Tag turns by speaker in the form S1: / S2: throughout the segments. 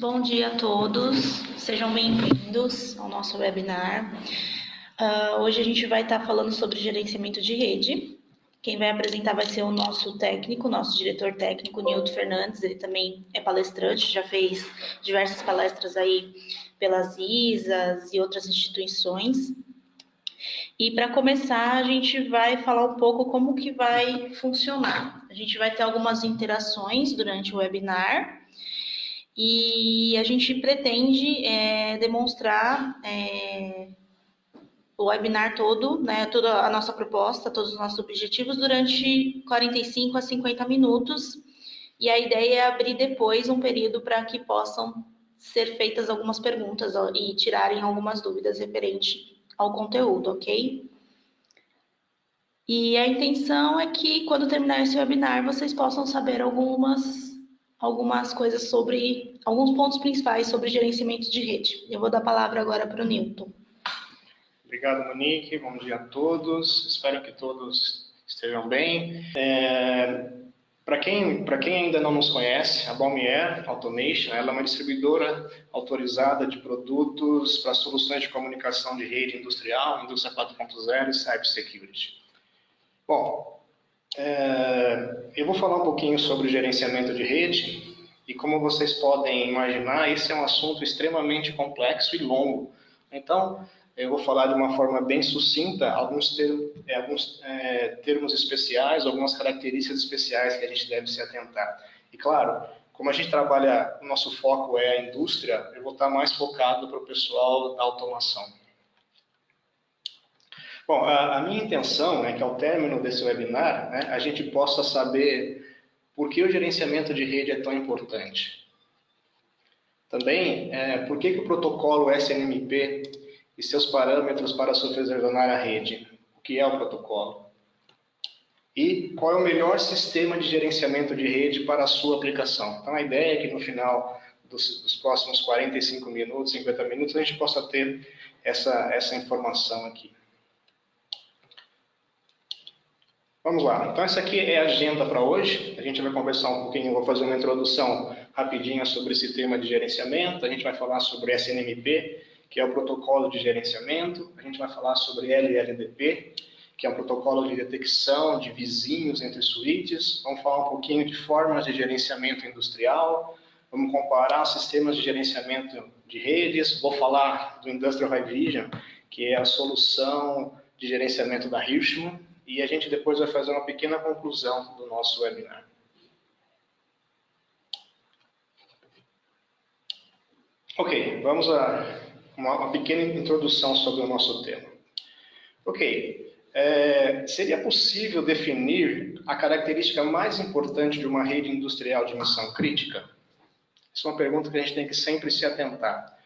S1: Bom dia a todos, sejam bem-vindos ao nosso webinar. Hoje a gente vai estar falando sobre gerenciamento de rede. Quem vai apresentar vai ser o nosso técnico, nosso diretor técnico, Nilton Fernandes. Ele também é palestrante, já fez diversas palestras aí pelas ISAs e outras instituições. E para começar, a gente vai falar um pouco como que vai funcionar. A gente vai ter algumas interações durante o webinar. E a gente pretende demonstrar o webinar todo, né, toda a nossa proposta, todos os nossos objetivos durante 45 a 50 minutos. E a ideia é abrir depois um período para que possam ser feitas algumas perguntas e tirarem algumas dúvidas referente ao conteúdo, ok? E a intenção é que quando terminar esse webinar vocês possam saber algumas coisas sobre, alguns pontos principais sobre gerenciamento de rede. Eu vou dar a palavra agora para o Nilton.
S2: Obrigado, Monique. Bom dia a todos. Espero que todos estejam bem. Para quem ainda não nos conhece, a Balmier Automation ela é uma distribuidora autorizada de produtos para soluções de comunicação de rede industrial, indústria 4.0 e cybersecurity. Bom, eu vou falar um pouquinho sobre gerenciamento de rede e como vocês podem imaginar, esse é um assunto extremamente complexo e longo. Então, eu vou falar de uma forma bem sucinta alguns termos especiais, algumas características especiais que a gente deve se atentar. E claro, como a gente trabalha, o nosso foco é a indústria, eu vou estar mais focado para o pessoal da automação. Bom, a minha intenção é que ao término desse webinar, né, a gente possa saber por que o gerenciamento de rede é tão importante. Também, por que o protocolo SNMP e seus parâmetros para supervisionar a rede. O que é o protocolo? E qual é o melhor sistema de gerenciamento de rede para a sua aplicação. Então, a ideia é que no final dos próximos 45 minutos, 50 minutos, a gente possa ter essa informação aqui. Vamos lá. Então, essa aqui é a agenda para hoje. A gente vai conversar um pouquinho, vou fazer uma introdução rapidinha sobre esse tema de gerenciamento. A gente vai falar sobre SNMP, que é o protocolo de gerenciamento. A gente vai falar sobre LLDP, que é um protocolo de detecção de vizinhos entre suítes. Vamos falar um pouquinho de formas de gerenciamento industrial. Vamos comparar sistemas de gerenciamento de redes. Vou falar do Industrial High Vision, que é a solução de gerenciamento da Hirschmann. E a gente depois vai fazer uma pequena conclusão do nosso webinar. Ok, vamos a uma pequena introdução sobre o nosso tema. Ok, seria possível definir a característica mais importante de uma rede industrial de missão crítica? Essa é uma pergunta que a gente tem que sempre se atentar.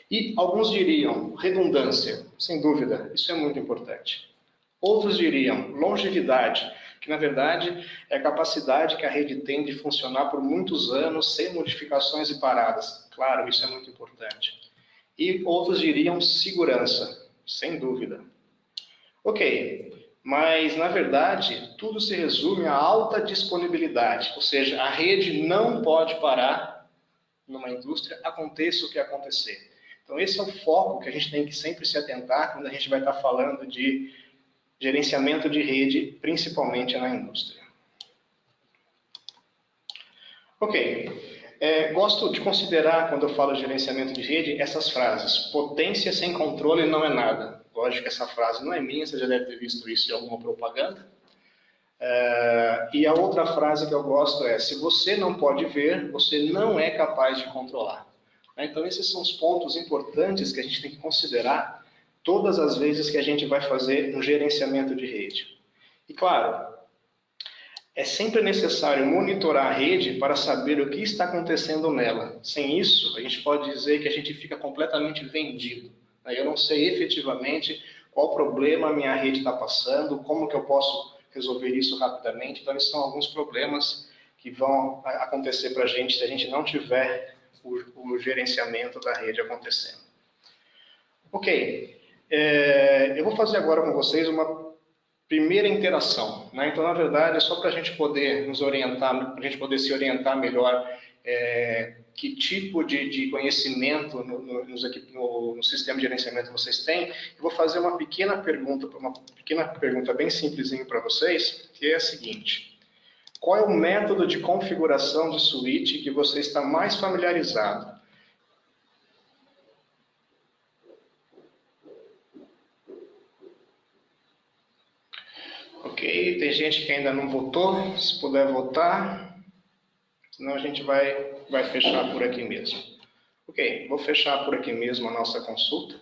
S2: E alguns diriam redundância, sem dúvida, isso é muito importante. Outros diriam longevidade, que na verdade é a capacidade que a rede tem de funcionar por muitos anos sem modificações e paradas. Claro, isso é muito importante. E outros diriam segurança, sem dúvida. Ok, mas na verdade tudo se resume à alta disponibilidade, ou seja, a rede não pode parar numa indústria, aconteça o que acontecer. Então esse é o foco que a gente tem que sempre se atentar quando a gente vai estar falando de gerenciamento de rede, principalmente na indústria. Ok. Gosto de considerar, quando eu falo de gerenciamento de rede, essas frases. Potência sem controle não é nada. Lógico que essa frase não é minha, você já deve ter visto isso em alguma propaganda. E a outra frase que eu gosto é, se você não pode ver, você não é capaz de controlar. Então esses são os pontos importantes que a gente tem que considerar todas as vezes que a gente vai fazer um gerenciamento de rede. E claro, é sempre necessário monitorar a rede para saber o que está acontecendo nela. Sem isso, a gente pode dizer que a gente fica completamente vendido. Eu não sei efetivamente qual problema a minha rede está passando, como que eu posso resolver isso rapidamente. Então, esses são alguns problemas que vão acontecer para a gente se a gente não tiver o gerenciamento da rede acontecendo. Ok. Eu vou fazer agora com vocês uma primeira interação. Então, na verdade, é só para a gente poder nos orientar, para a gente poder se orientar melhor que tipo de conhecimento no sistema de gerenciamento vocês têm, eu vou fazer uma pequena pergunta bem simplesinho para vocês, que é a seguinte: qual é o método de configuração de switch que você está mais familiarizado? Ok, tem gente que ainda não votou, se puder votar, senão a gente vai fechar por aqui mesmo. Ok, vou fechar por aqui mesmo a nossa consulta.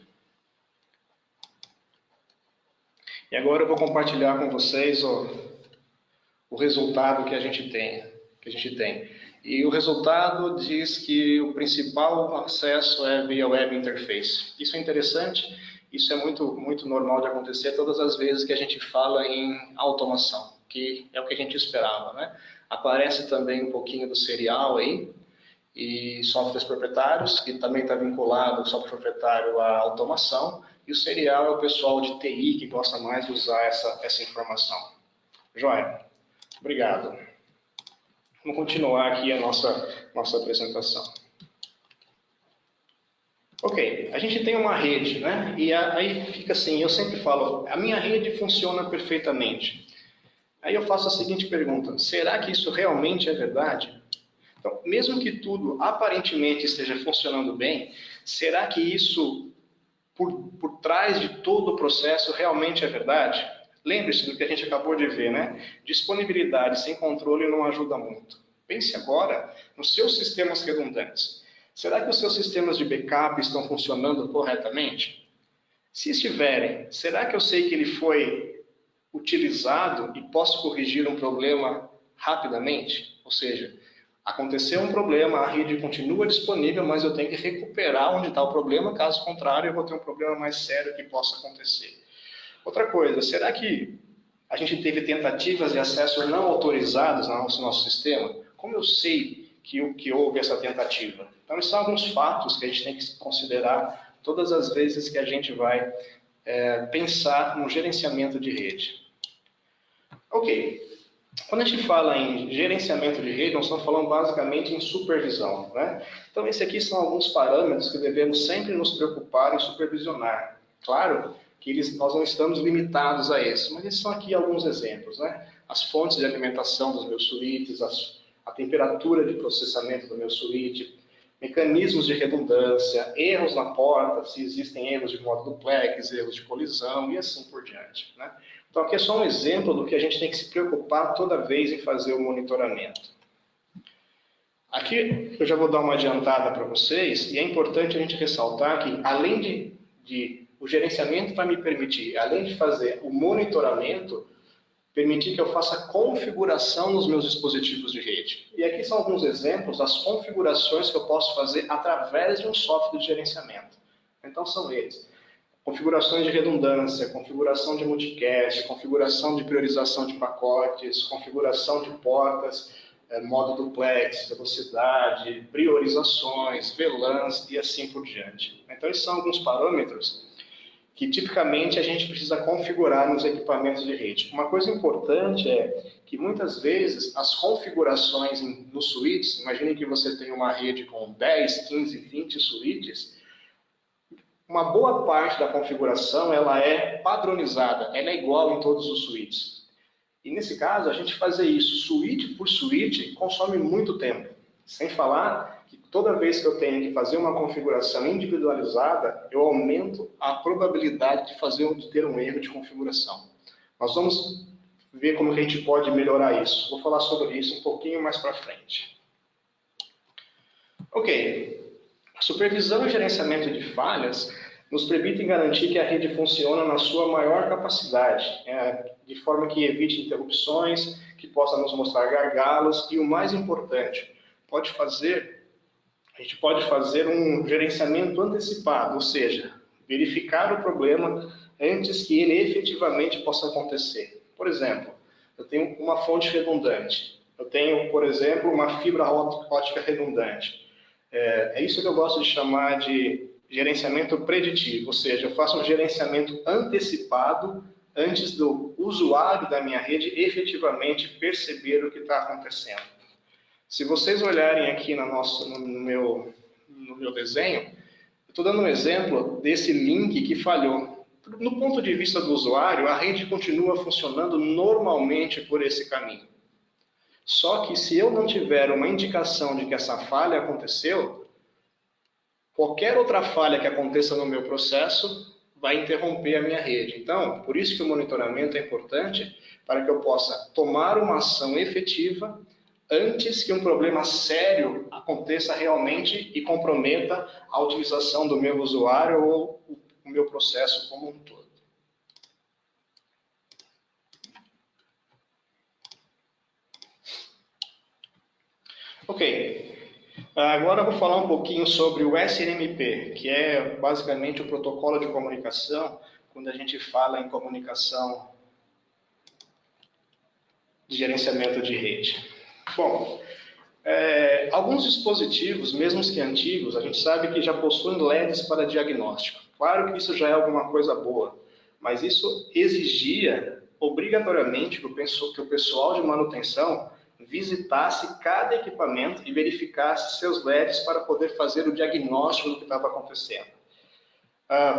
S2: E agora eu vou compartilhar com vocês o resultado que a gente tem. E o resultado diz que o principal acesso é via Web Interface. Isso é interessante, isso é muito normal de acontecer todas as vezes que a gente fala em automação, que é o que a gente esperava, né? Aparece também um pouquinho do serial aí, e softwares proprietários, que também está vinculado o software proprietário à automação, e o serial é o pessoal de TI que gosta mais de usar essa informação. Joia, obrigado. Vamos continuar aqui a nossa apresentação. Ok, a gente tem uma rede, né? E aí fica assim, eu sempre falo, a minha rede funciona perfeitamente. Aí eu faço a seguinte pergunta: será que isso realmente é verdade? Então, mesmo que tudo aparentemente esteja funcionando bem, será que isso, por trás de todo o processo, realmente é verdade? Lembre-se do que a gente acabou de ver, né? Disponibilidade sem controle não ajuda muito. Pense agora nos seus sistemas redundantes. Será que os seus sistemas de backup estão funcionando corretamente? Se estiverem, será que eu sei que ele foi utilizado e posso corrigir um problema rapidamente? Ou seja, aconteceu um problema, a rede continua disponível, mas eu tenho que recuperar onde está o problema, caso contrário eu vou ter um problema mais sério que possa acontecer. Outra coisa, será que a gente teve tentativas de acesso não autorizadas no nosso sistema? Como eu sei que houve essa tentativa? Então, esses são alguns fatos que a gente tem que considerar todas as vezes que a gente vai pensar no gerenciamento de rede. Ok, quando a gente fala em gerenciamento de rede, nós estamos falando basicamente em supervisão, né? Então, esses aqui são alguns parâmetros que devemos sempre nos preocupar em supervisionar. Claro que nós não estamos limitados a isso, mas esses são aqui alguns exemplos, né? As fontes de alimentação dos meus switches, a temperatura de processamento do meu switch, mecanismos de redundância, erros na porta, se existem erros de modo duplex, erros de colisão e assim por diante, né? Então, aqui é só um exemplo do que a gente tem que se preocupar toda vez em fazer o monitoramento. Aqui eu já vou dar uma adiantada para vocês, e é importante a gente ressaltar que, além de o gerenciamento vai me permitir, além de fazer o monitoramento, permitir que eu faça a configuração nos meus dispositivos de rede. E aqui são alguns exemplos das configurações que eu posso fazer através de um software de gerenciamento. Então, são eles: configurações de redundância, configuração de multicast, configuração de priorização de pacotes, configuração de portas, modo duplex, velocidade, priorizações, VLANs e assim por diante. Então, esses são alguns parâmetros que tipicamente a gente precisa configurar nos equipamentos de rede. Uma coisa importante é que muitas vezes as configurações nos switches, imagine que você tem uma rede com 10, 15, 20 switches, uma boa parte da configuração ela é padronizada, ela é igual em todos os switches. E nesse caso, a gente fazer isso switch por switch consome muito tempo. Sem falar que toda vez que eu tenho que fazer uma configuração individualizada, eu aumento a probabilidade de ter um erro de configuração. Nós vamos ver como que a gente pode melhorar isso. Vou falar sobre isso um pouquinho mais para frente. Ok. A supervisão e gerenciamento de falhas nos permitem garantir que a rede funciona na sua maior capacidade, de forma que evite interrupções, que possa nos mostrar gargalos e, o mais importante, a gente pode fazer um gerenciamento antecipado, ou seja, verificar o problema antes que ele efetivamente possa acontecer. Por exemplo, eu tenho uma fonte redundante, eu tenho, por exemplo, uma fibra ótica redundante. É isso que eu gosto de chamar de gerenciamento preditivo, ou seja, eu faço um gerenciamento antecipado antes do usuário da minha rede efetivamente perceber o que está acontecendo. Se vocês olharem aqui no meu desenho, eu estou dando um exemplo desse link que falhou. No ponto de vista do usuário, a rede continua funcionando normalmente por esse caminho. Só que se eu não tiver uma indicação de que essa falha aconteceu, qualquer outra falha que aconteça no meu processo vai interromper a minha rede. Então, por isso que o monitoramento é importante, para que eu possa tomar uma ação efetiva antes que um problema sério aconteça realmente e comprometa a utilização do meu usuário ou o meu processo como um todo. Ok, agora eu vou falar um pouquinho sobre o SNMP, que é basicamente o protocolo de comunicação, quando a gente fala em comunicação de gerenciamento de rede. Bom, alguns dispositivos, mesmo que antigos, a gente sabe que já possuem LEDs para diagnóstico. Claro que isso já é alguma coisa boa, mas isso exigia obrigatoriamente que o pessoal de manutenção visitasse cada equipamento e verificasse seus LEDs para poder fazer o diagnóstico do que estava acontecendo.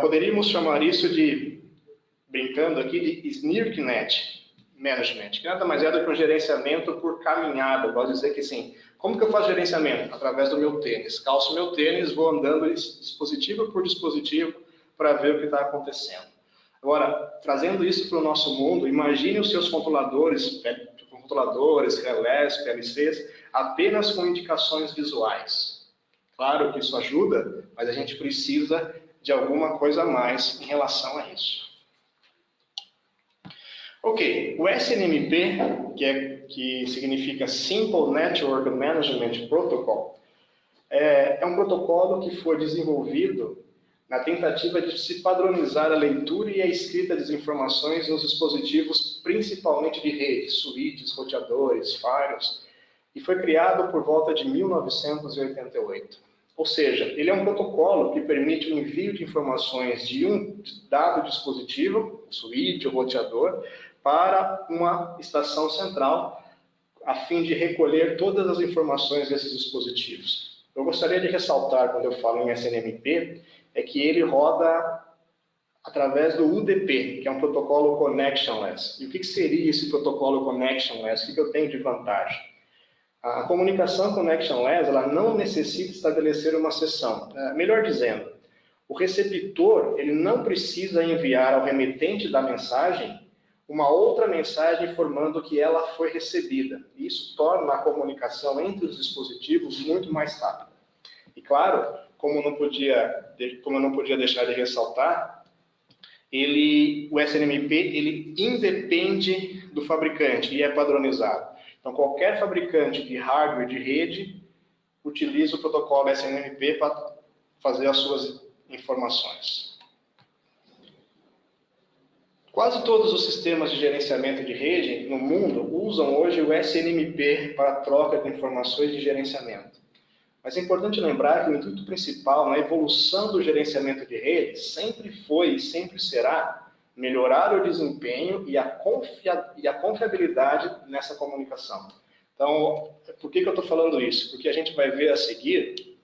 S2: Poderíamos chamar isso de, brincando aqui, de SNIRCnet Management, que nada mais é do que um gerenciamento por caminhada. Eu gosto de dizer que assim, como que eu faço gerenciamento? Através do meu tênis. Calço meu tênis, vou andando dispositivo por dispositivo para ver o que está acontecendo. Agora, trazendo isso para o nosso mundo, imagine os seus controladores, relés, PLCs, apenas com indicações visuais. Claro que isso ajuda, mas a gente precisa de alguma coisa a mais em relação a isso. Ok, o SNMP, que significa Simple Network Management Protocol, é um protocolo que foi desenvolvido na tentativa de se padronizar a leitura e a escrita das informações nos dispositivos, principalmente de rede, switches, roteadores, firewalls, e foi criado por volta de 1988. Ou seja, ele é um protocolo que permite o envio de informações de um dado dispositivo, switch ou roteador, para uma estação central, a fim de recolher todas as informações desses dispositivos. Eu gostaria de ressaltar, quando eu falo em SNMP, é que ele roda através do UDP, que é um protocolo connectionless. E o que seria esse protocolo connectionless? O que eu tenho de vantagem? A comunicação connectionless ela não necessita estabelecer uma sessão. Melhor dizendo, o receptor ele não precisa enviar ao remetente da mensagem uma outra mensagem informando que ela foi recebida. Isso torna a comunicação entre os dispositivos muito mais rápida. E claro, como eu não podia deixar de ressaltar, o SNMP ele independe do fabricante e é padronizado. Então, qualquer fabricante de hardware de rede utiliza o protocolo SNMP para fazer as suas informações. Quase todos os sistemas de gerenciamento de rede no mundo usam hoje o SNMP para a troca de informações de gerenciamento. Mas é importante lembrar que o intuito principal na evolução do gerenciamento de rede sempre foi e sempre será melhorar o desempenho e a confiabilidade nessa comunicação. Então, por que eu estou falando isso? Porque a gente vai ver a seguir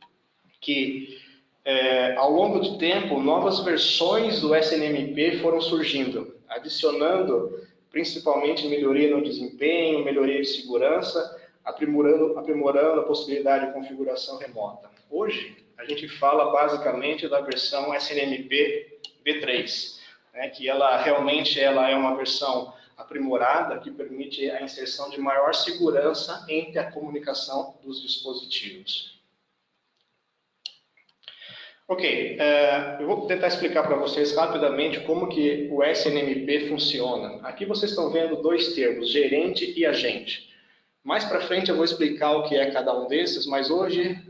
S2: que, ao longo do tempo, novas versões do SNMP foram surgindo, adicionando principalmente melhoria no desempenho, melhoria de segurança, aprimorando a possibilidade de configuração remota. Hoje, a gente fala basicamente da versão SNMP V3, que ela realmente é uma versão aprimorada que permite a inserção de maior segurança entre a comunicação dos dispositivos. Ok, eu vou tentar explicar para vocês rapidamente como que o SNMP funciona. Aqui vocês estão vendo dois termos, gerente e agente. Mais para frente eu vou explicar o que é cada um desses, mas hoje,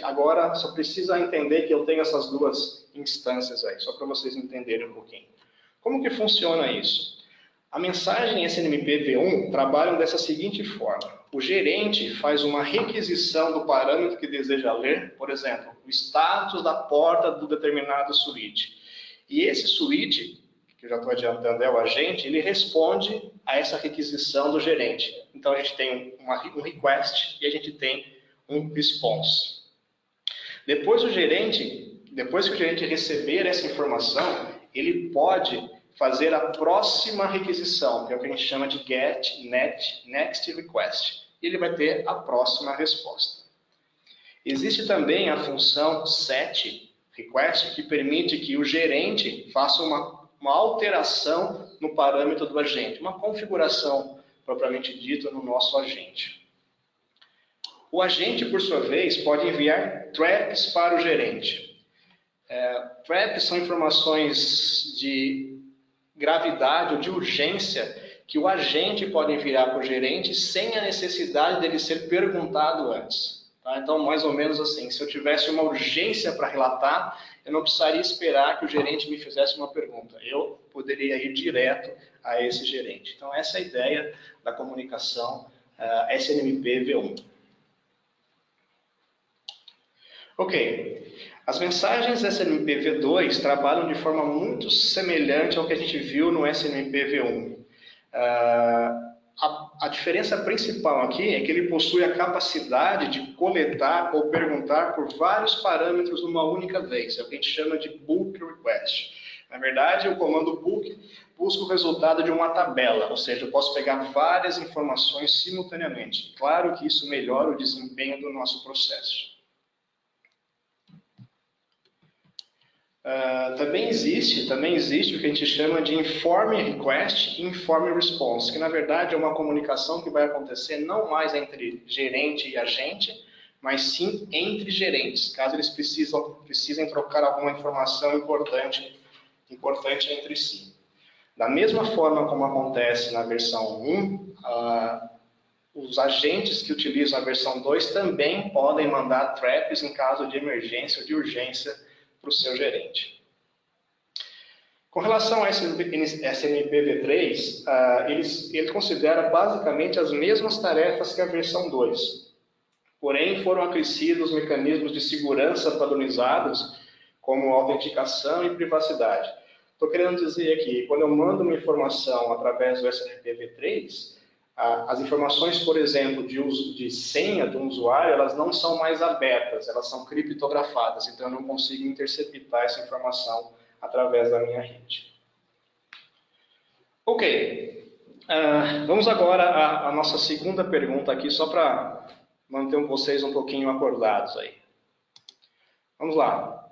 S2: agora, só precisa entender que eu tenho essas duas instâncias aí, só para vocês entenderem um pouquinho. Como que funciona isso? A mensagem SNMP V1 trabalha dessa seguinte forma. O gerente faz uma requisição do parâmetro que deseja ler, por exemplo, o status da porta do determinado switch. E esse switch, que eu já estou adiantando, é o agente, ele responde a essa requisição do gerente. Então, a gente tem um request e a gente tem um response. Depois que o gerente receber essa informação, ele pode fazer a próxima requisição, que é o que a gente chama de get next request. E ele vai ter a próxima resposta. Existe também a função set request, que permite que o gerente faça uma alteração no parâmetro do agente, uma configuração propriamente dita no nosso agente. O agente, por sua vez, pode enviar traps para o gerente. Traps são informações de gravidade ou de urgência que o agente pode enviar para o gerente sem a necessidade dele ser perguntado antes. Tá? Então, mais ou menos assim, se eu tivesse uma urgência para relatar, eu não precisaria esperar que o gerente me fizesse uma pergunta. Eu poderia ir direto a esse gerente. Então, essa é a ideia da comunicação SNMP V1. Ok, as mensagens SNMP V2 trabalham de forma muito semelhante ao que a gente viu no SNMP V1. A diferença principal aqui é que ele possui a capacidade de coletar ou perguntar por vários parâmetros numa única vez. É o que a gente chama de bulk request. Na verdade, o comando bulk busca o resultado de uma tabela, ou seja, eu posso pegar várias informações simultaneamente. Claro que isso melhora o desempenho do nosso processo. Também existe o que a gente chama de inform request e inform response, que na verdade é uma comunicação que vai acontecer não mais entre gerente e agente, mas sim entre gerentes, caso eles precisem trocar alguma informação importante entre si. Da mesma forma como acontece na versão 1, os agentes que utilizam a versão 2 também podem mandar traps em caso de emergência ou de urgência para o seu gerente. Com relação ao SNMP-V3, ele considera basicamente as mesmas tarefas que a versão 2. Porém, foram acrescidos mecanismos de segurança padronizados, como autenticação e privacidade. Estou querendo dizer aqui, quando eu mando uma informação através do SNMP-V3, as informações, por exemplo, de uso de senha de um usuário, elas não são mais abertas, elas são criptografadas, então eu não consigo interceptar essa informação através da minha rede. Ok, vamos agora à nossa segunda pergunta aqui, só para manter vocês um pouquinho acordados aí. Vamos lá.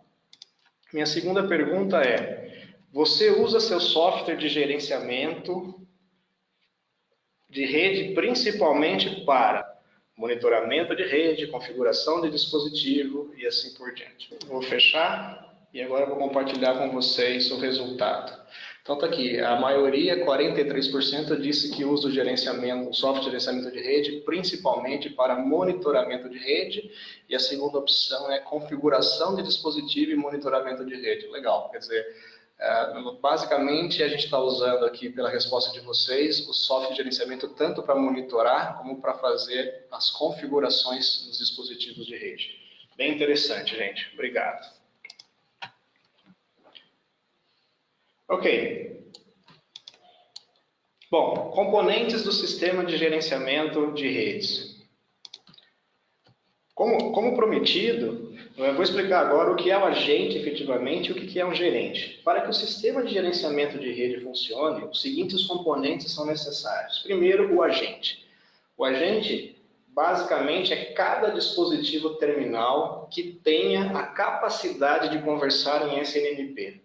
S2: Minha segunda pergunta é: você usa seu software de gerenciamento de rede principalmente para monitoramento de rede, configuração de dispositivo e assim por diante? Vou fechar e agora vou compartilhar com vocês o resultado. Então está aqui, a maioria, 43%, disse que usa o software de gerenciamento de rede principalmente para monitoramento de rede, e a segunda opção é configuração de dispositivo e monitoramento de rede. Legal, quer dizer, basicamente a gente está usando aqui, pela resposta de vocês, o software de gerenciamento tanto para monitorar como para fazer as configurações dos dispositivos de rede. Bem interessante, gente. Obrigado. Ok. Bom, componentes do sistema de gerenciamento de redes. Como prometido, eu vou explicar agora o que é o agente efetivamente e o que é um gerente. Para que o sistema de gerenciamento de rede funcione, os seguintes componentes são necessários. Primeiro, o agente. O agente, basicamente, é cada dispositivo terminal que tenha a capacidade de conversar em SNMP.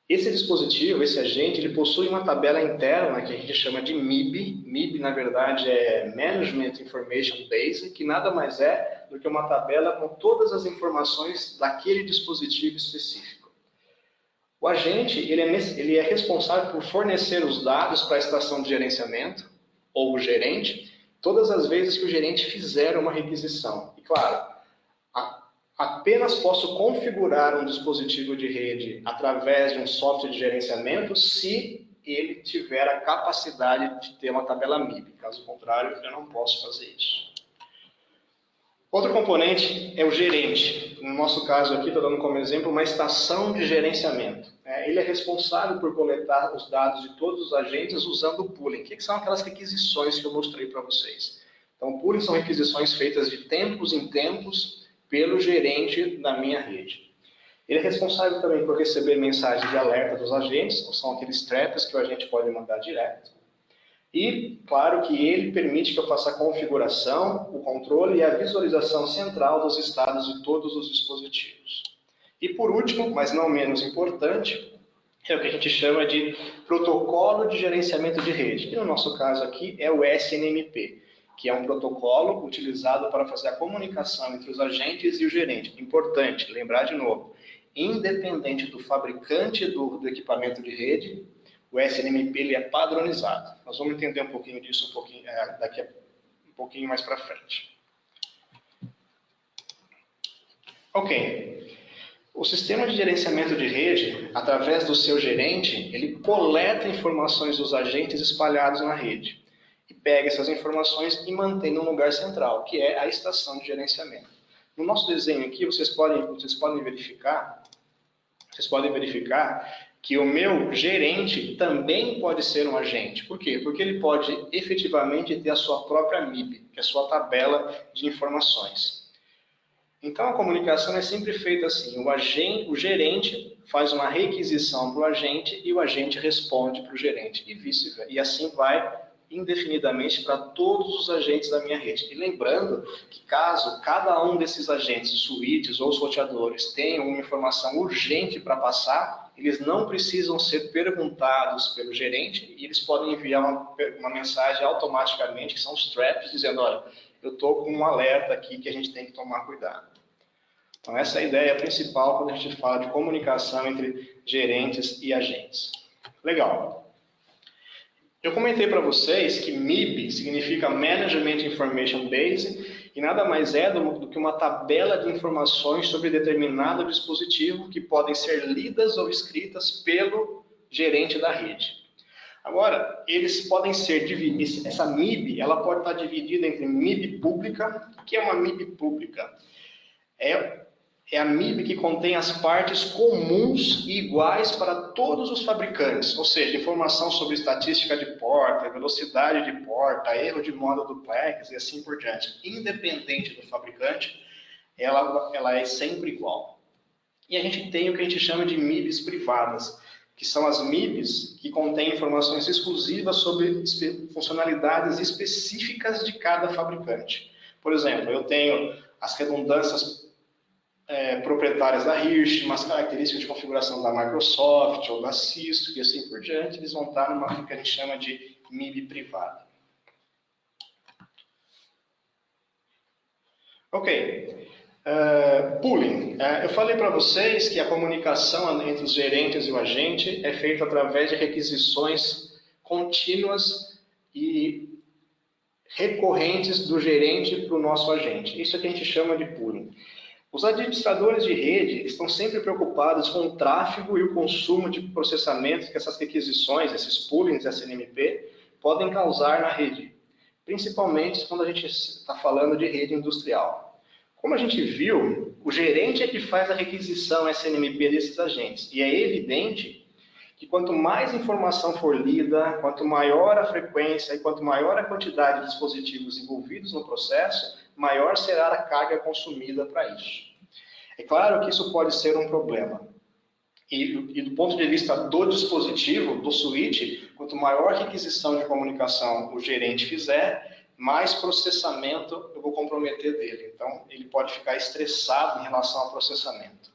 S2: Esse dispositivo, esse agente, ele possui uma tabela interna que a gente chama de MIB. MIB, na verdade, é Management Information Base, que nada mais é do que uma tabela com todas as informações daquele dispositivo específico. O agente, ele é responsável por fornecer os dados para a estação de gerenciamento, ou o gerente, todas as vezes que o gerente fizer uma requisição. E, claro, apenas posso configurar um dispositivo de rede através de um software de gerenciamento se ele tiver a capacidade de ter uma tabela MIB. Caso contrário, eu não posso fazer isso. Outro componente é o gerente. No nosso caso aqui, estou dando como exemplo uma estação de gerenciamento. Ele é responsável por coletar os dados de todos os agentes usando o pooling. O que são aquelas requisições que eu mostrei para vocês? Então, o pooling são requisições feitas de tempos em tempos pelo gerente da minha rede. Ele é responsável também por receber mensagens de alerta dos agentes, ou são aqueles trackers que o agente pode mandar direto. E, claro, que ele permite que eu faça a configuração, o controle e a visualização central dos estados de todos os dispositivos. E por último, mas não menos importante, é o que a gente chama de protocolo de gerenciamento de rede, que no nosso caso aqui é o SNMP, que é um protocolo utilizado para fazer a comunicação entre os agentes e o gerente. Importante, lembrar de novo, independente do fabricante do equipamento de rede, o SNMP ele é padronizado. Nós vamos entender um pouquinho disso daqui a um pouquinho mais para frente. Ok. O sistema de gerenciamento de rede, através do seu gerente, ele coleta informações dos agentes espalhados na rede. E pega essas informações e mantém num lugar central, que é a estação de gerenciamento. No nosso desenho aqui, vocês podem verificar que o meu gerente também pode ser um agente. Por quê? Porque ele pode efetivamente ter a sua própria MIB, que é a sua tabela de informações. Então a comunicação é sempre feita assim, o gerente faz uma requisição para o agente e o agente responde para o gerente e vice-versa. E assim vai indefinidamente para todos os agentes da minha rede. E lembrando que caso cada um desses agentes, switches ou roteadores, tenham uma informação urgente para passar, eles não precisam ser perguntados pelo gerente e eles podem enviar uma mensagem automaticamente, que são os traps, dizendo, olha, eu estou com um alerta aqui que a gente tem que tomar cuidado. Então essa é a ideia principal quando a gente fala de comunicação entre gerentes e agentes. Legal. Eu comentei para vocês que MIB significa Management Information Base e nada mais é do que uma tabela de informações sobre determinado dispositivo que podem ser lidas ou escritas pelo gerente da rede. Agora, eles podem ser divididos, essa MIB ela pode estar dividida entre MIB pública. O que é uma MIB pública? É a MIB que contém as partes comuns e iguais para todos os fabricantes, ou seja, informação sobre estatística de porta, velocidade de porta, erro de moda duplex e assim por diante. Independente do fabricante, ela é sempre igual. E a gente tem o que a gente chama de MIBs privadas, que são as MIBs que contêm informações exclusivas sobre funcionalidades específicas de cada fabricante. Por exemplo, eu tenho as redundâncias proprietárias da Hirsch, umas características de configuração da Microsoft ou da Cisco e assim por diante, eles vão estar numa que a gente chama de MIB privada. Ok. Pooling. Eu falei para vocês que a comunicação entre os gerentes e o agente é feita através de requisições contínuas e recorrentes do gerente para o nosso agente. Isso é que a gente chama de pooling. Os administradores de rede estão sempre preocupados com o tráfego e o consumo de processamento que essas requisições, esses poolings SNMP, podem causar na rede, principalmente quando a gente está falando de rede industrial. Como a gente viu, o gerente é que faz a requisição SNMP desses agentes, e é evidente que quanto mais informação for lida, quanto maior a frequência e quanto maior a quantidade de dispositivos envolvidos no processo, maior será a carga consumida para isso. É claro que isso pode ser um problema. E do ponto de vista do dispositivo, do switch, quanto maior requisição de comunicação o gerente fizer, mais processamento eu vou comprometer dele. Então, ele pode ficar estressado em relação ao processamento.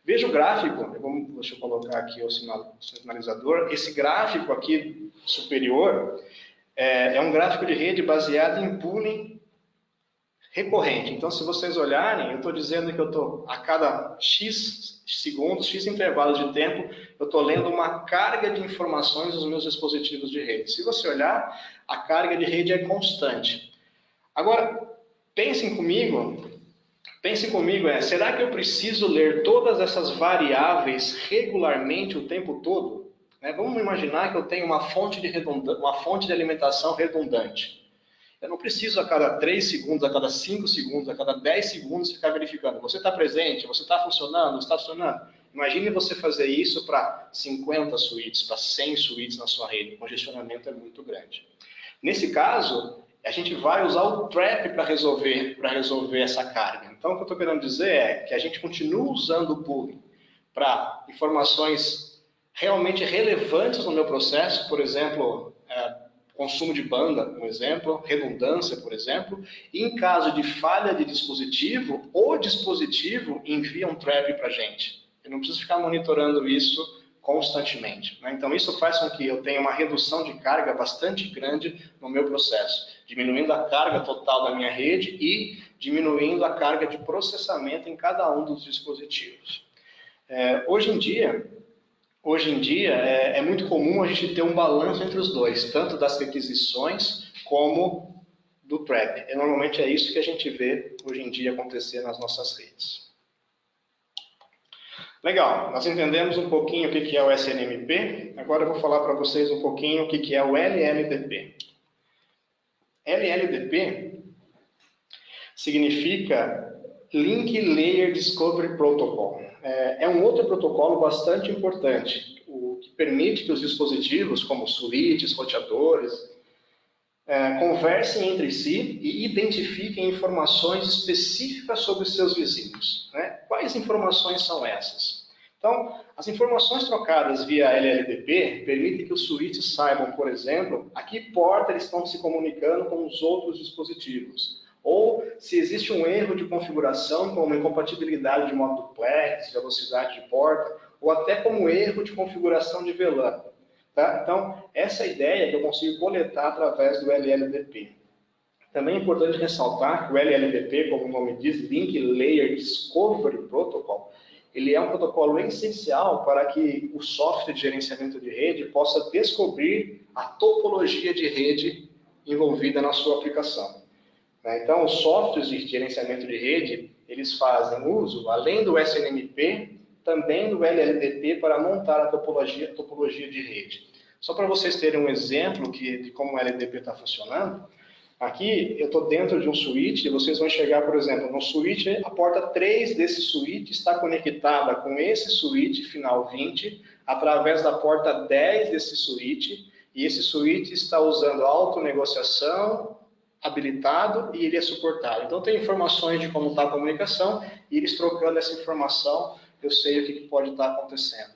S2: Veja o gráfico, deixa eu colocar aqui o sinalizador. Esse gráfico aqui superior é um gráfico de rede baseado em pooling recorrente. Então, se vocês olharem, eu estou dizendo que eu estou, a cada X segundos, X intervalos de tempo, eu estou lendo uma carga de informações dos meus dispositivos de rede. Se você olhar, a carga de rede é constante. Agora, pensem comigo, será que eu preciso ler todas essas variáveis regularmente o tempo todo? Vamos imaginar que eu tenho uma fonte de alimentação redundante. Eu não preciso a cada 3 segundos, a cada 5 segundos, a cada 10 segundos ficar verificando. Você está presente? Você está funcionando? Está funcionando? Imagine você fazer isso para 50 suítes, para 100 suítes na sua rede. O congestionamento é muito grande. Nesse caso, a gente vai usar o trap para resolver essa carga. Então, o que eu estou querendo dizer é que a gente continua usando o pooling para informações realmente relevantes no meu processo, por exemplo, consumo de banda, um exemplo, redundância, por exemplo, e em caso de falha de dispositivo, o dispositivo envia um trap para a gente. Eu não preciso ficar monitorando isso constantemente. Né? Então, isso faz com que eu tenha uma redução de carga bastante grande no meu processo, diminuindo a carga total da minha rede e diminuindo a carga de processamento em cada um dos dispositivos. Hoje em dia é muito comum a gente ter um balanço entre os dois, tanto das requisições como do trap. E normalmente é isso que a gente vê hoje em dia acontecer nas nossas redes. Legal, nós entendemos um pouquinho o que é o SNMP, agora eu vou falar para vocês um pouquinho o que é o LLDP. LLDP significa Link Layer Discovery Protocol. É um outro protocolo bastante importante, o que permite que os dispositivos, como switches, roteadores, conversem entre si e identifiquem informações específicas sobre os seus vizinhos. Né? Quais informações são essas? Então, as informações trocadas via LLDP permitem que os switches saibam, por exemplo, a que porta eles estão se comunicando com os outros dispositivos. Ou se existe um erro de configuração, como incompatibilidade de modo duplex, velocidade de porta, ou até como erro de configuração de VLAN. Tá? Então, essa é a ideia que eu consigo coletar através do LLDP. Também é importante ressaltar que o LLDP, como o nome diz, Link Layer Discovery Protocol, ele é um protocolo essencial para que o software de gerenciamento de rede possa descobrir a topologia de rede envolvida na sua aplicação. Então, os softwares de gerenciamento de rede, eles fazem uso, além do SNMP, também do LLDP para montar a topologia de rede. Só para vocês terem um exemplo de como o LLDP está funcionando, aqui eu estou dentro de um switch e vocês vão enxergar, por exemplo, no switch, a porta 3 desse switch está conectada com esse switch final 20, através da porta 10 desse switch, e esse switch está usando autonegociação, habilitado e ele é suportado. Então tem informações de como está a comunicação e eles trocando essa informação, eu sei o que pode estar acontecendo.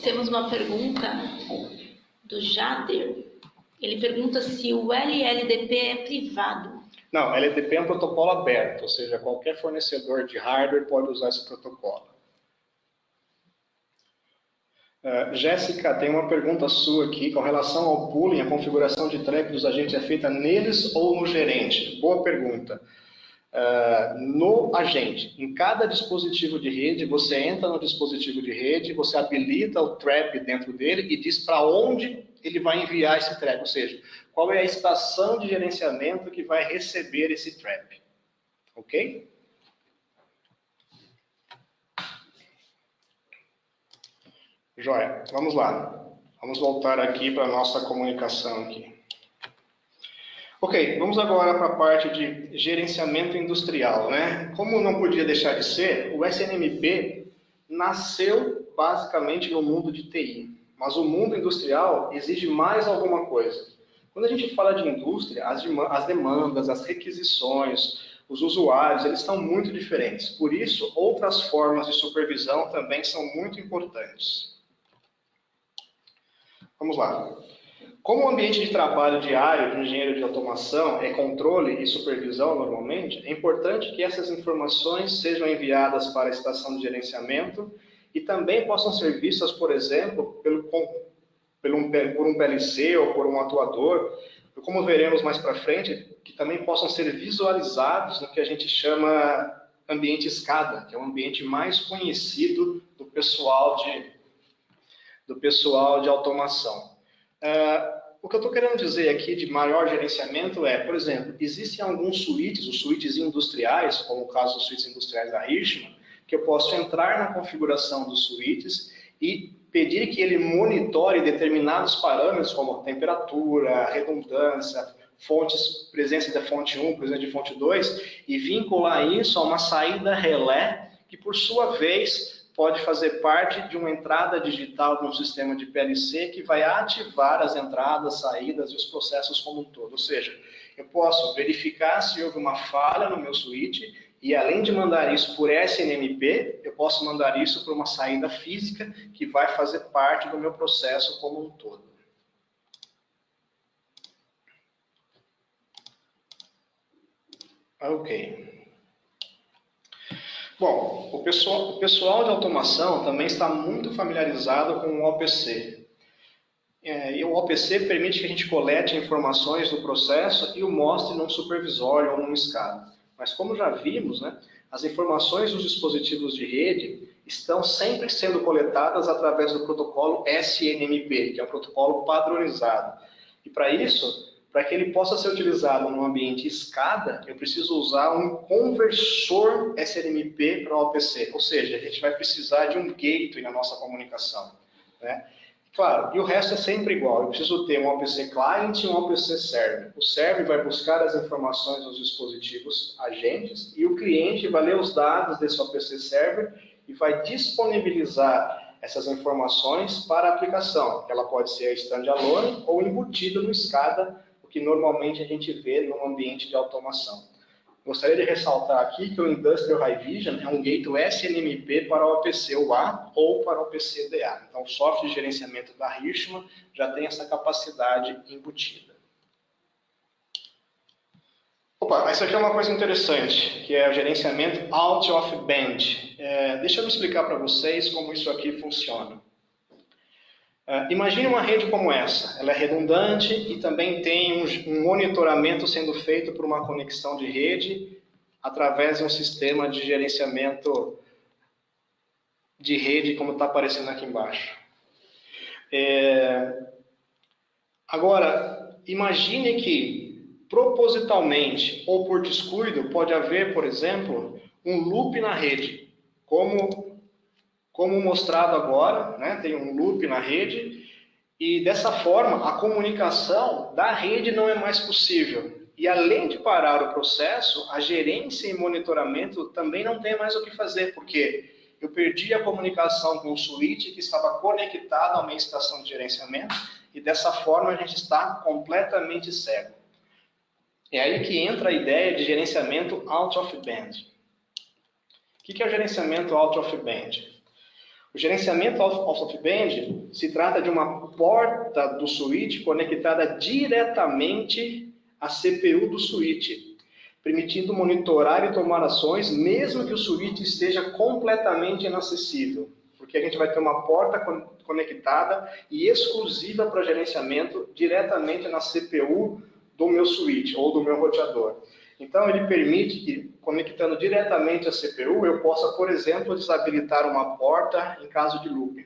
S1: Temos uma pergunta do Jader. Ele pergunta se o LLDP é privado.
S2: Não, LLDP é um protocolo aberto, ou seja, qualquer fornecedor de hardware pode usar esse protocolo. Jéssica, tem uma pergunta sua aqui com relação ao pooling, a configuração de trap dos agentes é feita neles ou no gerente? Boa pergunta. No agente, em cada dispositivo de rede, você entra no dispositivo de rede, você habilita o trap dentro dele e diz para onde ele vai enviar esse trap, ou seja, qual é a estação de gerenciamento que vai receber esse trap. Ok? Joia, vamos lá. Vamos voltar aqui para a nossa comunicação aqui. Ok, vamos agora para a parte de gerenciamento industrial, né? Como não podia deixar de ser, o SNMP nasceu basicamente no mundo de TI, mas o mundo industrial exige mais alguma coisa. Quando a gente fala de indústria, as demandas, as requisições, os usuários, eles estão muito diferentes. Por isso, outras formas de supervisão também são muito importantes. Vamos lá. Como o ambiente de trabalho diário de um engenheiro de automação é controle e supervisão normalmente, é importante que essas informações sejam enviadas para a estação de gerenciamento e também possam ser vistas, por exemplo, por um PLC ou por um atuador, como veremos mais para frente, que também possam ser visualizados no que a gente chama ambiente SCADA, que é o ambiente mais conhecido do pessoal de automação. O que eu estou querendo dizer aqui de maior gerenciamento é, por exemplo, existem alguns switches, os switches industriais, como o caso dos switches industriais da Hirschmann, que eu posso entrar na configuração dos switches e pedir que ele monitore determinados parâmetros, como temperatura, redundância, presença da fonte 1, presença de fonte 2, e vincular isso a uma saída relé, que por sua vez pode fazer parte de uma entrada digital de um sistema de PLC que vai ativar as entradas, saídas e os processos como um todo. Ou seja, eu posso verificar se houve uma falha no meu switch e, além de mandar isso por SNMP, eu posso mandar isso para uma saída física que vai fazer parte do meu processo como um todo. Ok. Bom, o pessoal de automação também está muito familiarizado com o OPC. E o OPC permite que a gente colete informações do processo e o mostre num supervisório ou num SCADA. Mas como já vimos, né, as informações dos dispositivos de rede estão sempre sendo coletadas através do protocolo SNMP, que é um protocolo padronizado. E para isso, para que ele possa ser utilizado no ambiente SCADA, eu preciso usar um conversor SNMP para OPC, ou seja, a gente vai precisar de um gateway na nossa comunicação, né? Claro, e o resto é sempre igual, eu preciso ter um OPC Client e um OPC Server. O Server vai buscar as informações dos dispositivos agentes e o cliente vai ler os dados desse OPC Server e vai disponibilizar essas informações para a aplicação, que ela pode ser standalone ou embutida no SCADA, o que normalmente a gente vê no ambiente de automação. Gostaria de ressaltar aqui que o Industrial High Vision é um gateway SNMP para o OPC-UA ou para o OPC-DA. Então, o software de gerenciamento da Hirschmann já tem essa capacidade embutida. Opa, isso aqui é uma coisa interessante, que é o gerenciamento out of band. Deixa eu me explicar para vocês como isso aqui funciona. Imagine uma rede como essa, ela é redundante e também tem um monitoramento sendo feito por uma conexão de rede através de um sistema de gerenciamento de rede, como está aparecendo aqui embaixo. Agora, imagine que propositalmente ou por descuido pode haver, por exemplo, um loop na rede, como mostrado agora, né? Tem um loop na rede e dessa forma a comunicação da rede não é mais possível. E além de parar o processo, a gerência e monitoramento também não tem mais o que fazer, porque eu perdi a comunicação com o switch que estava conectado a uma estação de gerenciamento e dessa forma a gente está completamente cego. É aí que entra a ideia de gerenciamento out of band. O que é o gerenciamento out of band? O gerenciamento out of band se trata de uma porta do switch conectada diretamente à CPU do switch, permitindo monitorar e tomar ações mesmo que o switch esteja completamente inacessível, porque a gente vai ter uma porta conectada e exclusiva para gerenciamento diretamente na CPU do meu switch ou do meu roteador. Então, ele permite que, conectando diretamente a CPU, eu possa, por exemplo, desabilitar uma porta em caso de looping.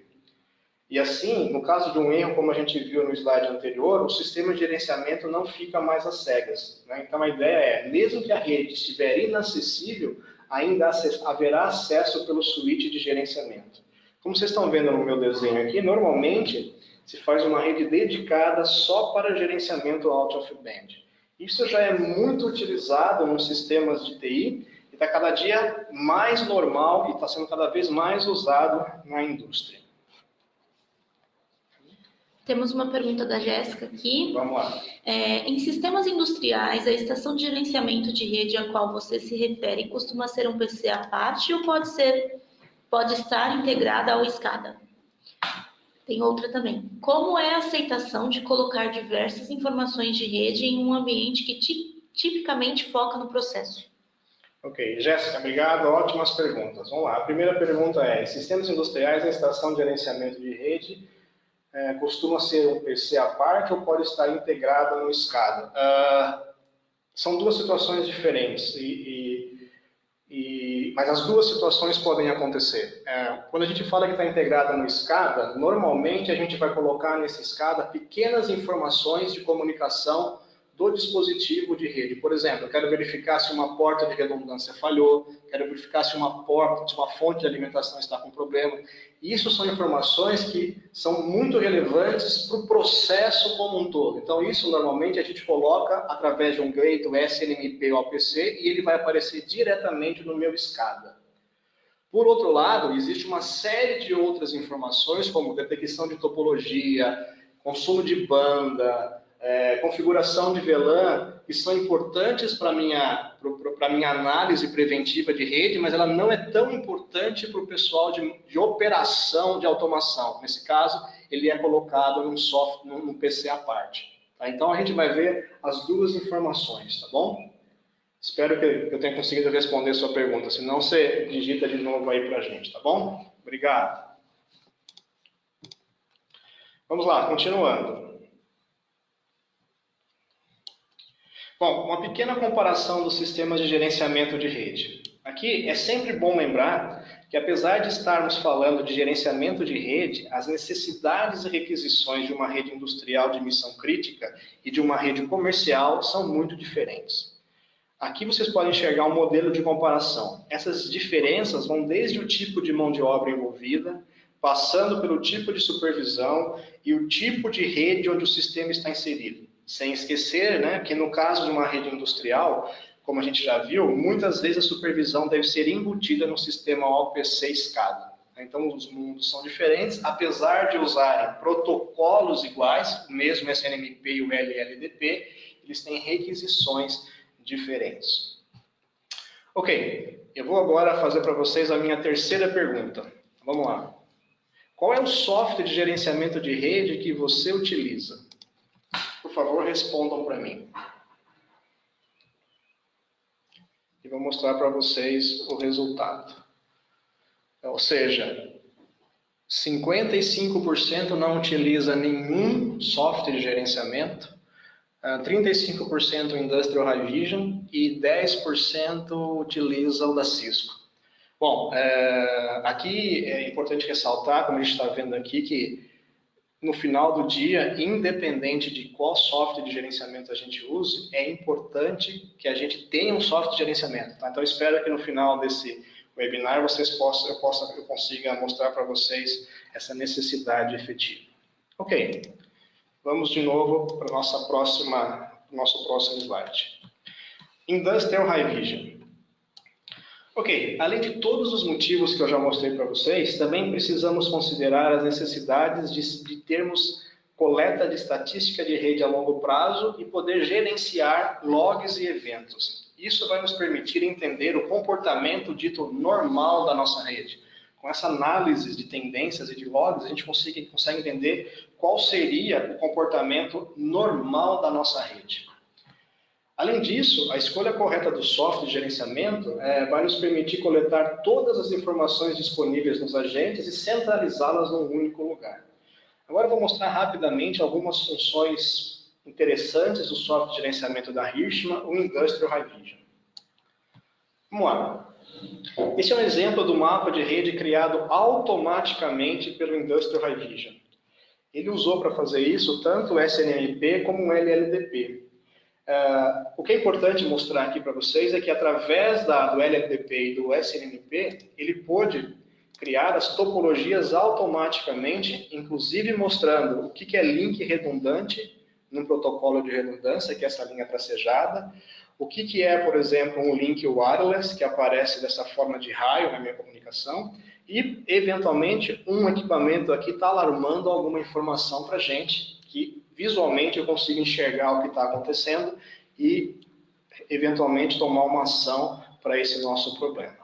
S2: E assim, no caso de um erro, como a gente viu no slide anterior, o sistema de gerenciamento não fica mais às cegas, né? Então, a ideia é, mesmo que a rede estiver inacessível, ainda haverá acesso pelo switch de gerenciamento. Como vocês estão vendo no meu desenho aqui, normalmente se faz uma rede dedicada só para gerenciamento out of band. Isso já é muito utilizado nos sistemas de TI e está cada dia mais normal e está sendo cada vez mais usado na indústria.
S1: Temos uma pergunta da Jéssica aqui.
S2: Vamos lá.
S1: Em sistemas industriais, a estação de gerenciamento de rede a qual você se refere costuma ser um PC à parte ou pode estar integrada ao SCADA? Tem outra também. Como é a aceitação de colocar diversas informações de rede em um ambiente que tipicamente foca no processo?
S2: Ok, Jéssica, obrigado. Ótimas perguntas. Vamos lá. A primeira pergunta é, em sistemas industriais, a estação de gerenciamento de rede costuma ser um PC à parte ou pode estar integrada no SCADA? São duas situações diferentes, mas as duas situações podem acontecer. Quando a gente fala que está integrada no SCADA, normalmente a gente vai colocar nesse SCADA pequenas informações de comunicação do dispositivo de rede. Por exemplo, eu quero verificar se uma porta de redundância falhou, quero verificar se uma fonte de alimentação está com problema. Isso são informações que são muito relevantes para o processo como um todo. Então, isso normalmente a gente coloca através de um gateway SNMP ou OPC e ele vai aparecer diretamente no meu SCADA. Por outro lado, existe uma série de outras informações, como detecção de topologia, consumo de banda, configuração de VLAN, que são importantes para a minha análise preventiva de rede, mas ela não é tão importante para o pessoal de operação de automação. Nesse caso, ele é colocado num PC à parte. Tá? Então, a gente vai ver as duas informações, tá bom? Espero que eu tenha conseguido responder a sua pergunta. Se não, você digita de novo aí para a gente, tá bom? Obrigado. Vamos lá, continuando. Bom, uma pequena comparação dos sistemas de gerenciamento de rede. Aqui é sempre bom lembrar que, apesar de estarmos falando de gerenciamento de rede, as necessidades e requisições de uma rede industrial de missão crítica e de uma rede comercial são muito diferentes. Aqui vocês podem enxergar um modelo de comparação. Essas diferenças vão desde o tipo de mão de obra envolvida, passando pelo tipo de supervisão e o tipo de rede onde o sistema está inserido. Sem esquecer, né, que no caso de uma rede industrial, como a gente já viu, muitas vezes a supervisão deve ser embutida no sistema OPC SCADA. Então os mundos são diferentes, apesar de usarem protocolos iguais, o mesmo SNMP e o LLDP, eles têm requisições diferentes. Ok, eu vou agora fazer para vocês a minha terceira pergunta. Vamos lá. Qual é o software de gerenciamento de rede que você utiliza? Por favor, respondam para mim. E vou mostrar para vocês o resultado. Ou seja, 55% não utiliza nenhum software de gerenciamento, 35% Industrial High Vision e 10% utiliza o da Cisco. Bom, aqui é importante ressaltar, como a gente está vendo aqui, que no final do dia, independente de qual software de gerenciamento a gente use, é importante que a gente tenha um software de gerenciamento. Tá? Então, espero que no final desse webinar eu consiga mostrar para vocês essa necessidade efetiva. Ok. Vamos de novo para o nosso próximo slide. Industrial High Vision. Ok, além de todos os motivos que eu já mostrei para vocês, também precisamos considerar as necessidades de termos coleta de estatística de rede a longo prazo e poder gerenciar logs e eventos. Isso vai nos permitir entender o comportamento dito normal da nossa rede. Com essa análise de tendências e de logs, a gente consegue entender qual seria o comportamento normal da nossa rede. Além disso, a escolha correta do software de gerenciamento vai nos permitir coletar todas as informações disponíveis nos agentes e centralizá-las num único lugar. Agora eu vou mostrar rapidamente algumas funções interessantes do software de gerenciamento da Hirschmann, o Industrial High Vision. Vamos lá. Esse é um exemplo do mapa de rede criado automaticamente pelo Industrial High Vision. Ele usou para fazer isso tanto o SNMP como o LLDP. O que é importante mostrar aqui para vocês é que através do LLDP e do SNMP, ele pôde criar as topologias automaticamente, inclusive mostrando o que é link redundante no protocolo de redundância, que é essa linha tracejada, o que é, por exemplo, um link wireless, que aparece dessa forma de raio na minha comunicação, e, eventualmente, um equipamento aqui está alarmando alguma informação para a gente, que visualmente eu consigo enxergar o que está acontecendo e, eventualmente, tomar uma ação para esse nosso problema.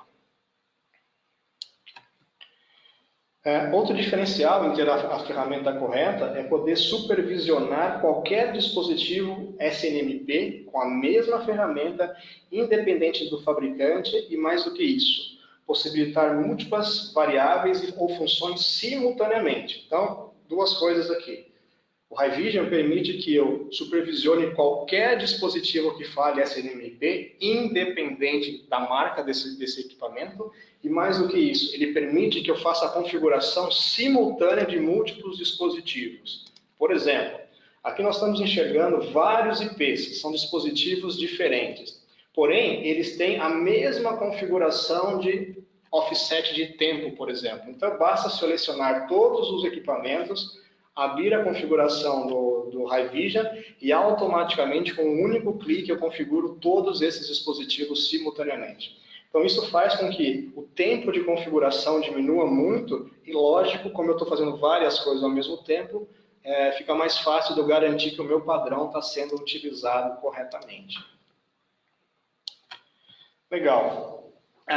S2: Outro diferencial em ter a ferramenta correta é poder supervisionar qualquer dispositivo SNMP com a mesma ferramenta, independente do fabricante, e mais do que isso, possibilitar múltiplas variáveis ou funções simultaneamente. Então, duas coisas aqui. O High Vision permite que eu supervisione qualquer dispositivo que fale SNMP, independente da marca desse equipamento, e mais do que isso, ele permite que eu faça a configuração simultânea de múltiplos dispositivos. Por exemplo, Aqui nós estamos enxergando vários IPs, que são dispositivos diferentes. Porém, eles têm a mesma configuração de offset de tempo, por exemplo. Então, basta selecionar todos os equipamentos, abrir a configuração do Haivision e automaticamente, com um único clique, eu configuro todos esses dispositivos simultaneamente. Então, isso faz com que o tempo de configuração diminua muito e, lógico, como eu estou fazendo várias coisas ao mesmo tempo, fica mais fácil de eu garantir que o meu padrão está sendo utilizado corretamente. Legal.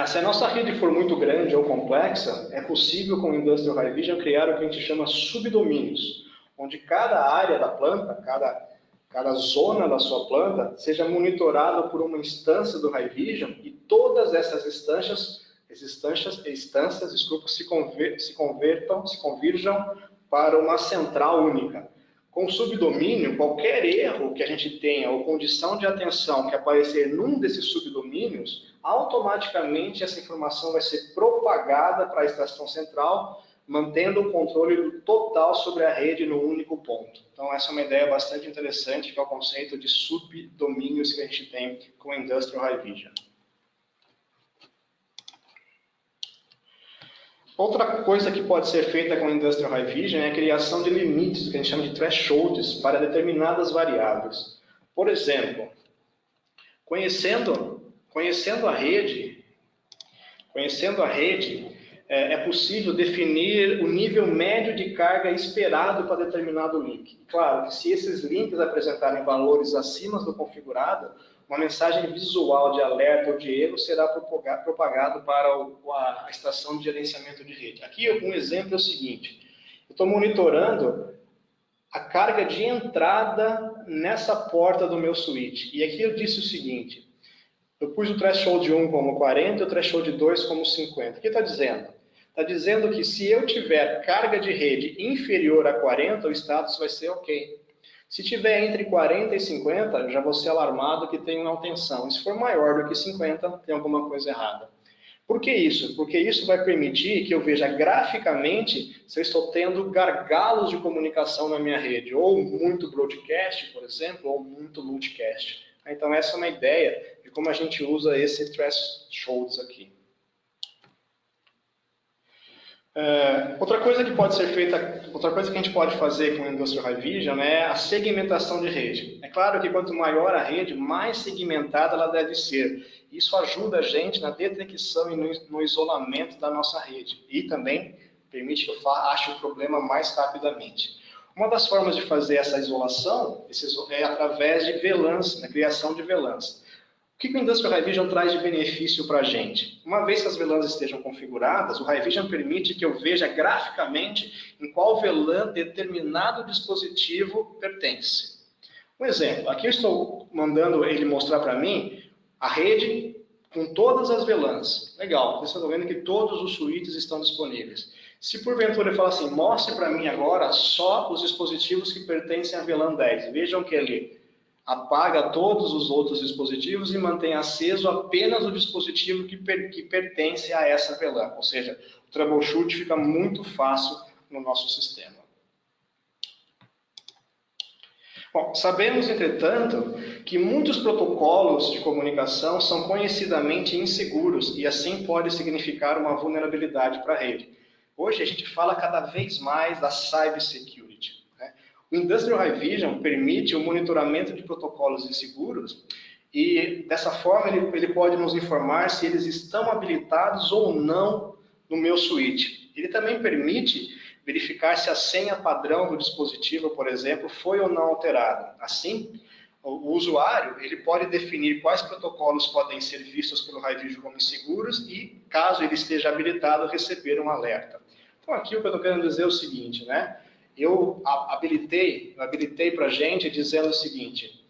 S2: Se a nossa rede for muito grande ou complexa, é possível com o Industrial Haivision criar o que a gente chama subdomínios, onde cada área da planta, cada zona da sua planta, seja monitorada por uma instância do Haivision e todas essas instâncias se convirjam para uma central única. Com o subdomínio, qualquer erro que a gente tenha ou condição de atenção que aparecer num desses subdomínios, automaticamente essa informação vai ser propagada para a estação central, mantendo o controle total sobre a rede no único ponto. Então essa é uma ideia bastante interessante, que é o conceito de subdomínios que a gente tem com o Industrial Haivision. Outra coisa que pode ser feita com o Industrial Haivision é a criação de limites, que a gente chama de thresholds, para determinadas variáveis. Por exemplo, conhecendo a rede, é possível definir o nível médio de carga esperado para determinado link. Claro que se esses links apresentarem valores acima do configurado, uma mensagem visual de alerta ou de erro será propagado para a estação de gerenciamento de rede. Aqui um exemplo é o seguinte: eu estou monitorando a carga de entrada nessa porta do meu switch. E aqui eu disse o seguinte: eu pus o threshold 1 como 40 e o threshold 2 como 50. O que está dizendo? Está dizendo que se eu tiver carga de rede inferior a 40, o status vai ser ok. Se tiver entre 40 e 50, eu já vou ser alarmado que tem uma tensão. E se for maior do que 50, tem alguma coisa errada. Por que isso? Porque isso vai permitir que eu veja graficamente se eu estou tendo gargalos de comunicação na minha rede, ou muito broadcast, por exemplo, ou muito multicast. Então essa é uma ideia de como a gente usa esse thresholds aqui. Outra coisa que pode ser feita, outra coisa que a gente pode fazer com o Industrial Haivision é a segmentação de rede. É claro que quanto maior a rede, mais segmentada ela deve ser. Isso ajuda a gente na detecção e no isolamento da nossa rede. E também permite que eu ache o problema mais rapidamente. Uma das formas de fazer essa isolação é através de VLANs, na criação de VLANs. O que o Industrial Haivision traz de benefício para a gente? Uma vez que as VLANs estejam configuradas, o Haivision permite que eu veja graficamente em qual VLAN determinado dispositivo pertence. Um exemplo, aqui eu estou mandando ele mostrar para mim a rede com todas as VLANs. Legal, vocês estão vendo que todos os switches estão disponíveis. Se porventura ele falar assim, mostre para mim agora só os dispositivos que pertencem à VLAN 10. Vejam que ele apaga todos os outros dispositivos e mantém aceso apenas o dispositivo que pertence a essa VLAN. Ou seja, o troubleshoot fica muito fácil no nosso sistema. Bom, sabemos, entretanto, que muitos protocolos de comunicação são conhecidamente inseguros e assim pode significar uma vulnerabilidade para a rede. Hoje a gente fala cada vez mais da cybersecurity. O Industrial Haivision permite o monitoramento de protocolos inseguros e, dessa forma, ele pode nos informar se eles estão habilitados ou não no meu switch. Ele também permite verificar se a senha padrão do dispositivo, por exemplo, foi ou não alterada. Assim, o usuário ele pode definir quais protocolos podem ser vistos pelo Haivision como inseguros e, caso ele esteja habilitado, receber um alerta. Então, aqui o que eu estou querendo dizer é o seguinte, né? Eu habilitei para a gente dizendo o seguinte: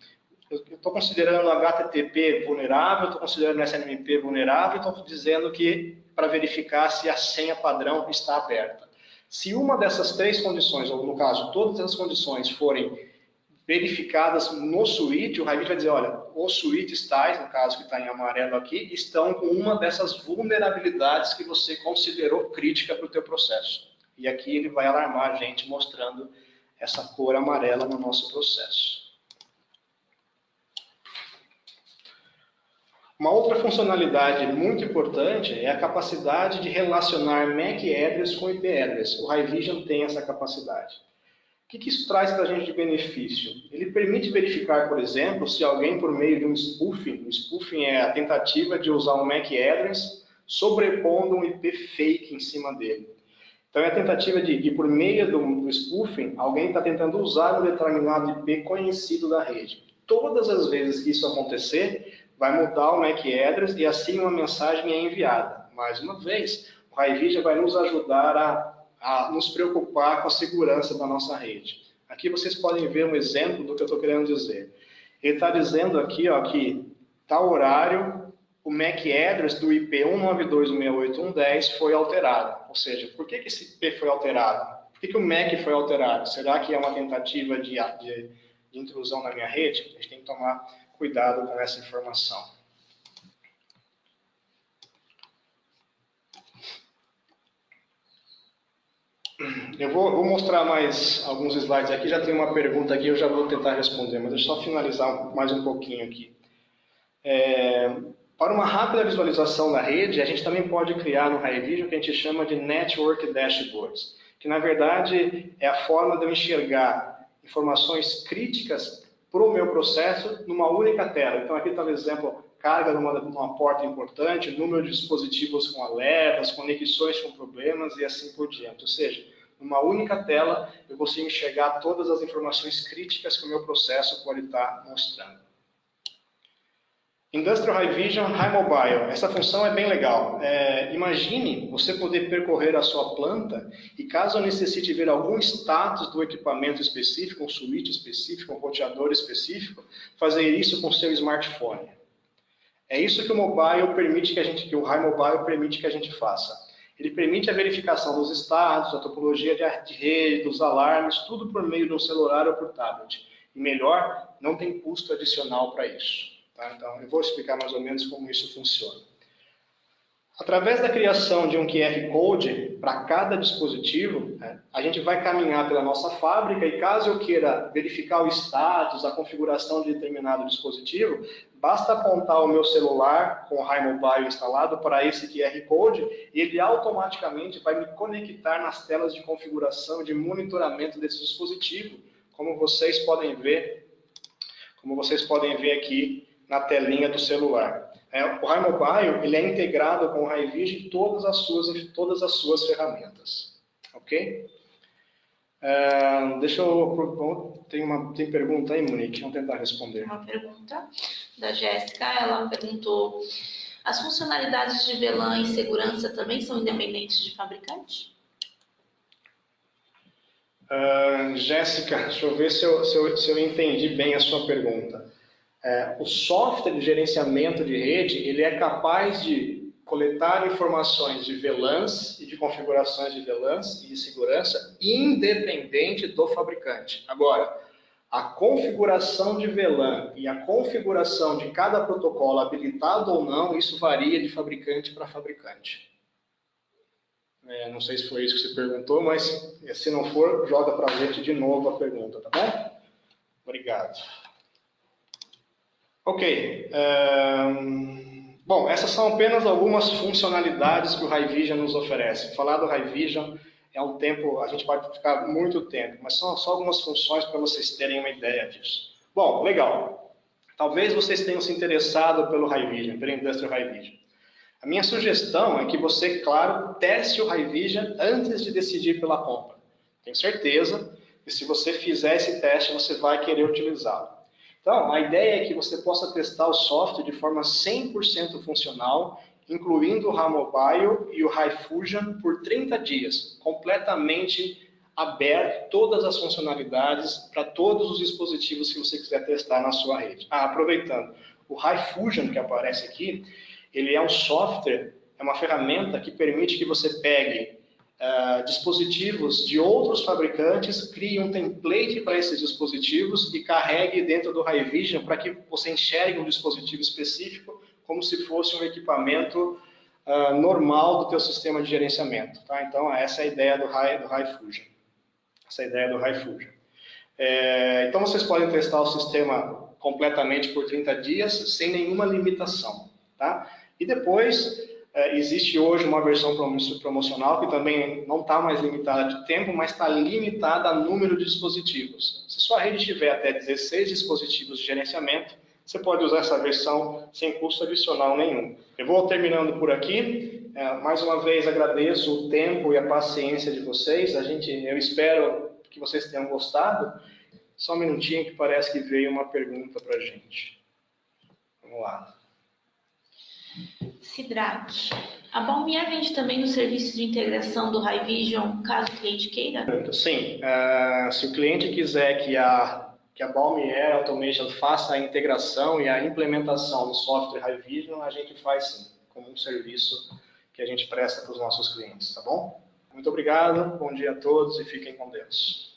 S2: eu estou considerando o HTTP vulnerável, estou considerando o SNMP vulnerável, estou dizendo que para verificar se a senha padrão está aberta. Se uma dessas três condições, ou no caso, todas as condições forem verificadas no switch, o Haivision vai dizer, olha, os switches tais, no caso que está em amarelo aqui, estão com uma dessas vulnerabilidades que você considerou crítica para o teu processo. E aqui ele vai alarmar a gente mostrando essa cor amarela no nosso processo. Uma outra funcionalidade muito importante é a capacidade de relacionar MAC address com IP address. O Haivision tem essa capacidade. O que isso traz para a gente de benefício? Ele permite verificar, por exemplo, se alguém por meio de um spoofing, o spoofing é a tentativa de usar um MAC address sobrepondo um IP fake em cima dele. Então é a tentativa de por meio do spoofing, alguém está tentando usar um determinado IP conhecido da rede. Todas as vezes que isso acontecer, vai mudar o MAC address e assim uma mensagem é enviada. Mais uma vez, o Haivision vai nos ajudar a nos preocupar com a segurança da nossa rede. Aqui vocês podem ver um exemplo do que eu estou querendo dizer. Ele está dizendo aqui ó, que tal horário, o MAC address do IP 192.168.1.10 foi alterado. Ou seja, por que esse IP foi alterado? Por que o MAC foi alterado? Será que é uma tentativa de intrusão na minha rede? A gente tem que tomar cuidado com essa informação. Eu vou mostrar mais alguns slides aqui, já tem uma pergunta aqui, eu já vou tentar responder, mas deixa eu só finalizar mais um pouquinho aqui. Para uma rápida visualização da rede, a gente também pode criar no Haivision o que a gente chama de Network Dashboards, que na verdade é a forma de eu enxergar informações críticas para o meu processo numa única tela. Então aqui está o exemplo, carga numa porta importante, número de dispositivos com alertas, conexões com problemas e assim por diante. Ou seja, numa única tela eu consigo enxergar todas as informações críticas que o meu processo pode estar mostrando. Industrial Haivision High Mobile. Essa função é bem legal. Imagine você poder percorrer a sua planta e caso necessite ver algum status do equipamento específico, um switch específico, um roteador específico, fazer isso com seu smartphone. É isso que o mobile permite que o High Mobile permite que a gente faça. Ele permite a verificação dos status, a topologia de rede, dos alarmes, tudo por meio de um celular ou por tablet. E melhor, não tem custo adicional para isso. Então, eu vou explicar mais ou menos como isso funciona. Através da criação de um QR Code para cada dispositivo, a gente vai caminhar pela nossa fábrica e caso eu queira verificar o status, a configuração de determinado dispositivo, basta apontar o meu celular com o High Mobile instalado para esse QR Code e ele automaticamente vai me conectar nas telas de configuração e de monitoramento desse dispositivo, como vocês podem ver aqui na telinha do celular. O High Mobile ele é integrado com o Haivision em todas as suas ferramentas. Ok? Tem pergunta aí, Monique? Vamos tentar responder.
S1: Uma pergunta da Jéssica. Ela perguntou: as funcionalidades de VLAN e segurança também são independentes de fabricante?
S2: Jéssica, deixa eu ver se eu entendi bem a sua pergunta. O software de gerenciamento de rede ele é capaz de coletar informações de VLANs e de configurações de VLANs e de segurança independente do fabricante. Agora, a configuração de VLAN e a configuração de cada protocolo habilitado ou não, isso varia de fabricante para fabricante. Não sei se foi isso que você perguntou, mas se não for, joga para a gente de novo a pergunta, tá bom? Obrigado. Ok. Bom, essas são apenas algumas funcionalidades que o Haivision nos oferece. Falar do Haivision é um tempo, a gente pode ficar muito tempo, mas são só algumas funções para vocês terem uma ideia disso. Bom, legal. Talvez vocês tenham se interessado pelo Haivision, pelo Industrial Haivision. A minha sugestão é que você, claro, teste o Haivision antes de decidir pela compra. Tenho certeza que se você fizer esse teste, você vai querer utilizá-lo. Então, a ideia é que você possa testar o software de forma 100% funcional, incluindo o High Mobile e o Haifusion por 30 dias, completamente aberto, todas as funcionalidades para todos os dispositivos que você quiser testar na sua rede. Aproveitando, o Haifusion que aparece aqui, ele é um software, é uma ferramenta que permite que você pegue dispositivos de outros fabricantes, crie um template para esses dispositivos e carregue dentro do Haivision para que você enxergue um dispositivo específico como se fosse um equipamento normal do teu sistema de gerenciamento. Tá? Então, essa é a ideia do Haifusion. Essa é a ideia do Haifusion. Então vocês podem testar o sistema completamente por 30 dias, sem nenhuma limitação. Tá? E depois, existe hoje uma versão promocional que também não está mais limitada de tempo, mas está limitada a número de dispositivos. Se sua rede tiver até 16 dispositivos de gerenciamento, você pode usar essa versão sem custo adicional nenhum. Eu vou terminando por aqui. Mais uma vez agradeço o tempo e a paciência de vocês. Eu espero que vocês tenham gostado. Só um minutinho que parece que veio uma pergunta para a gente. Vamos lá.
S1: Sidraque. A Balmier vende também nos serviços de integração do Haivision, caso o cliente queira?
S2: Sim. Se o cliente quiser que a Balmier Automation faça a integração e a implementação do software Haivision, a gente faz sim, como um serviço que a gente presta para os nossos clientes, tá bom? Muito obrigado, bom dia a todos e fiquem com Deus.